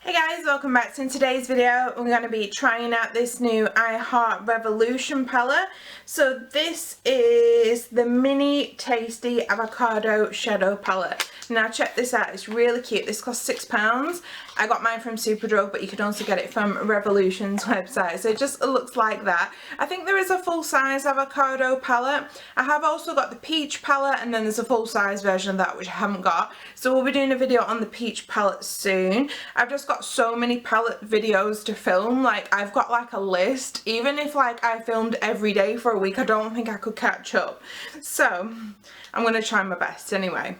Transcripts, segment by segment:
Hey guys, welcome back. So in today's video we're going to be trying out this new I Heart Revolution palette. So this is the Mini Tasty Avocado Shadow Palette. Now check this out, it's really cute. This cost £6. I got mine from Superdrug, but you can also get it from Revolution's website. So it just looks like that. I think there is a full-size avocado palette. I have also got the peach palette, and then there's a full-size version of that which I haven't got. So we'll be doing a video on the peach palette soon. I've just got so many palette videos to film. Like, I've got like a list. Even if like I filmed every day for a week, I don't think I could catch up. So I'm going to try my best anyway.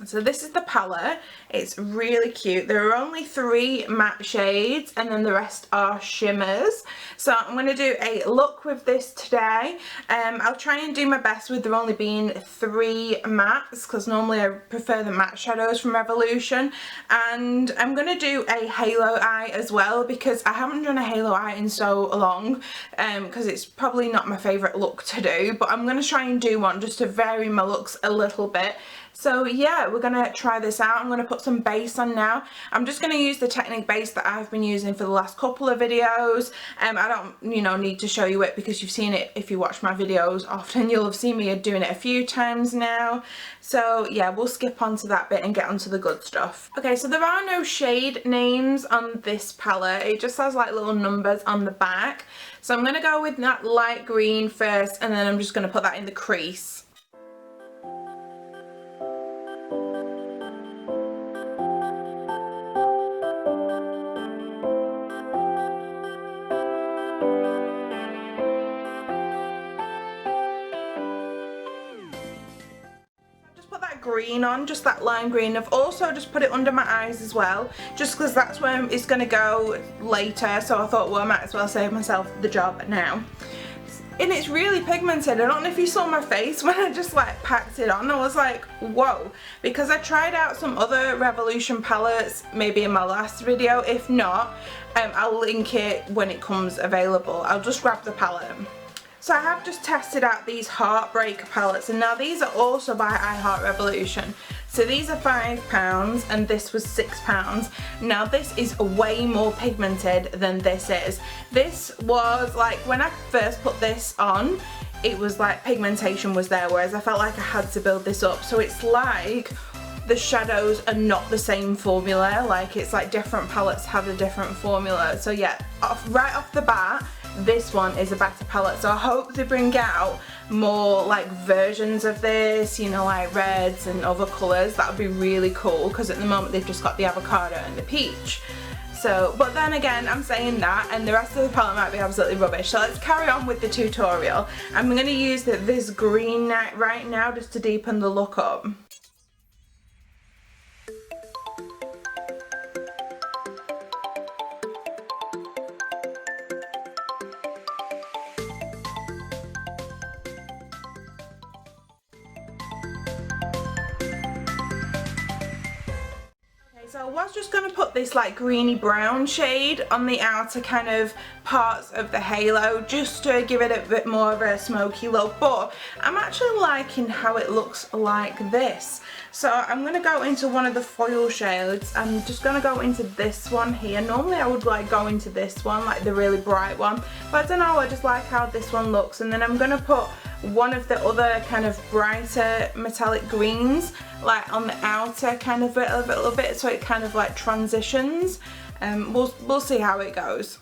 So this is the palette. It's really cute. There are only 3 matte shades and then the rest are shimmers. So I'm going to do a look with this today. I'll try and do my best with there only being 3 mattes, because normally I prefer the matte shadows from Revolution. And I'm going to do a halo eye as well, because I haven't done a halo eye in so long, because it's probably not my favourite look to do. But I'm going to try and do one just to vary my looks a little bit. So yeah, we're going to try this out. I'm going to put some base on now. I'm just going to use the Technique base that I've been using for the last couple of videos. I don't, need to show you it because you've seen it if you watch my videos often. You'll have seen me doing it a few times now. So yeah, we'll skip on to that bit and get onto the good stuff. Okay, so there are no shade names on this palette. It just has like little numbers on the back. So I'm going to go with that light green first, and then I'm just going to put that in the crease. Green on, just that lime green. I've also just put it under my eyes as well, just because that's where it's going to go later, so I thought, well, I might as well save myself the job now. And it's really pigmented. I don't know if you saw my face when I just like packed it on. I was like, whoa, because I tried out some other Revolution palettes maybe in my last video. If not, I'll link it when it comes available. I'll just grab the palette. So I have just tested out these Heartbreak palettes, and now these are also by I Heart Revolution. So these are £5 and this was £6. Now this is way more pigmented than this is. This was like, when I first put this on, it was like pigmentation was there, whereas I felt like I had to build this up. So it's like the shadows are not the same formula, like it's like different palettes have a different formula. So yeah, right off the bat, this one is a better palette. So I hope they bring out more like versions of this, like reds and other colours. That would be really cool, because at the moment they've just got the avocado and the peach. So, but then again, I'm saying that and the rest of the palette might be absolutely rubbish. So let's carry on with the tutorial. I'm going to use this green right now just to deepen the look up. So I was just going to put this like greeny brown shade on the outer kind of parts of the halo, just to give it a bit more of a smoky look, but I'm actually liking how it looks like this. So I'm going to go into one of the foil shades. I'm just going to go into this one here. Normally I would like go into this one, like the really bright one, but I don't know, I just like how this one looks. And then I'm going to put one of the other kind of brighter metallic greens like on the outer kind of a little bit, so it kind of like transitions. We'll see how it goes.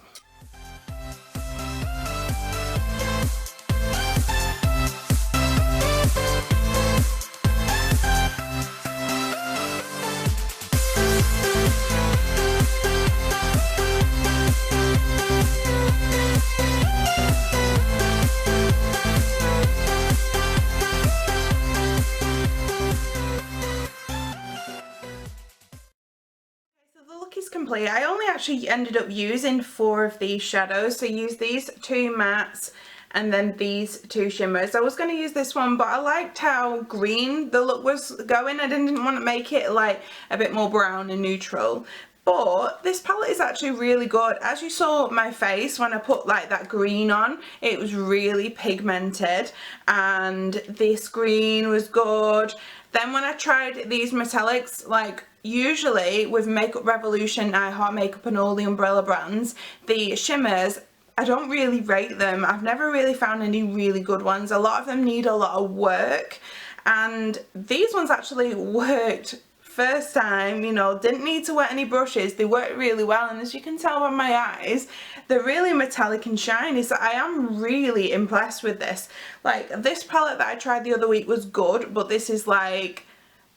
Complete. I only actually ended up using 4 of these shadows, so use these 2 mattes and then these 2 shimmers. I was going to use this one, but I liked how green the look was going. I didn't want to make it like a bit more brown and neutral. But this palette is actually really good. As you saw my face when I put like that green on, it was really pigmented, and this green was good. Then when I tried these metallics, like usually with Makeup Revolution, I Heart Makeup and all the umbrella brands, the shimmers, I don't really rate them. I've never really found any really good ones. A lot of them need a lot of work, and these ones actually worked first time, you know, didn't need to wet any brushes. They worked really well, and as you can tell by my eyes, they're really metallic and shiny, so I am really impressed with this. Like, this palette that I tried the other week was good, but this is like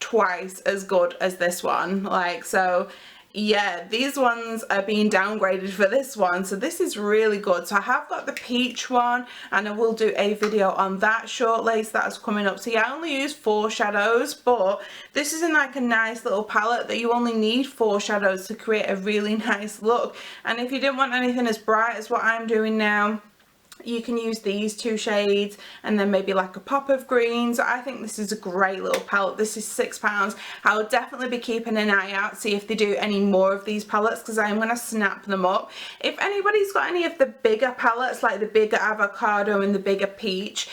twice as good as this one. Like, so yeah, these ones are being downgraded for this one, so this is really good. So I have got the peach one, and I will do a video on that shortly, so that's coming up. So yeah, I only use 4 shadows, but this is like a nice little palette that you only need 4 shadows to create a really nice look. And if you didn't want anything as bright as what I'm doing now, you can use these 2 shades and then maybe like a pop of green. So I think this is a great little palette. This is £6. I will definitely be keeping an eye out, see if they do any more of these palettes, because I'm going to snap them up. If anybody's got any of the bigger palettes, like the bigger avocado and the bigger peach,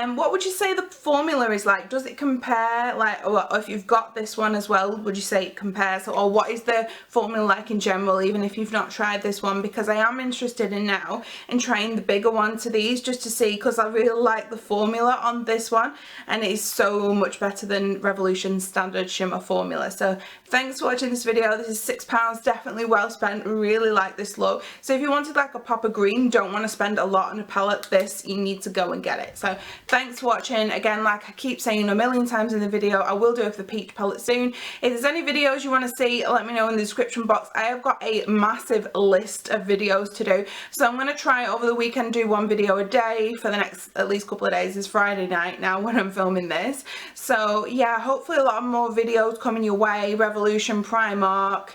what would you say the formula is like? Does it compare, like, or if you've got this one as well, would you say it compares? Or what is the formula like in general, even if you've not tried this one? Because I am interested in now in trying the bigger one to these, just to see, because I really like the formula on this one, and it is so much better than Revolution's standard shimmer formula. So thanks for watching this video. This is £6, definitely well spent. Really like this look. So if you wanted like a pop of green, don't want to spend a lot on a palette, this, you need to go and get it. So thanks for watching. Again, like I keep saying a million times in the video, I will do it for the peach palette soon. If there's any videos you want to see, let me know in the description box. I have got a massive list of videos to do, so I'm going to try over the weekend do 1 video a day for the next at least couple of days. It's Friday night now when I'm filming this, so yeah, hopefully a lot more videos coming your way. Revolution, Primark.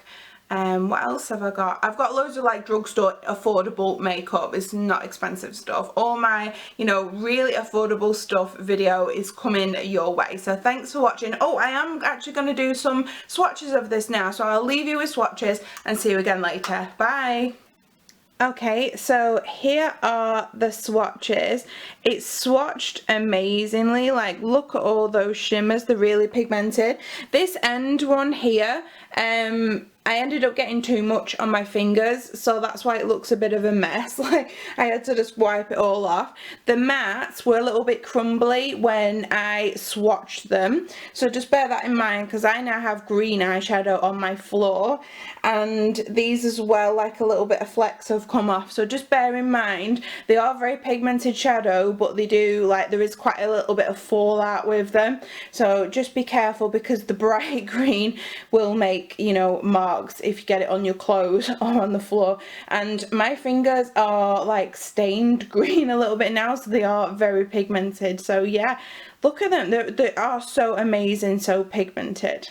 What else have I got? I've got loads of like drugstore affordable makeup. It's not expensive stuff. All my, you know, really affordable stuff video is coming your way. So thanks for watching. Oh, I am actually going to do some swatches of this now. So I'll leave you with swatches and see you again later. Bye. Okay, so here are the swatches. It's swatched amazingly. Like, look at all those shimmers, they're really pigmented. This end one here, I ended up getting too much on my fingers, so that's why it looks a bit of a mess. Like, I had to just wipe it all off. The mattes were a little bit crumbly when I swatched them, so just bear that in mind, because I now have green eyeshadow on my floor, and these as well, like a little bit of flecks have come off, so just bear in mind they are very pigmented shadow, but they do, like, there is quite a little bit of fallout with them, so just be careful, because the bright green will make, you know, marks if you get it on your clothes or on the floor. And my fingers are like stained green a little bit now, so they are very pigmented. So yeah, look at them, they are so amazing, so pigmented.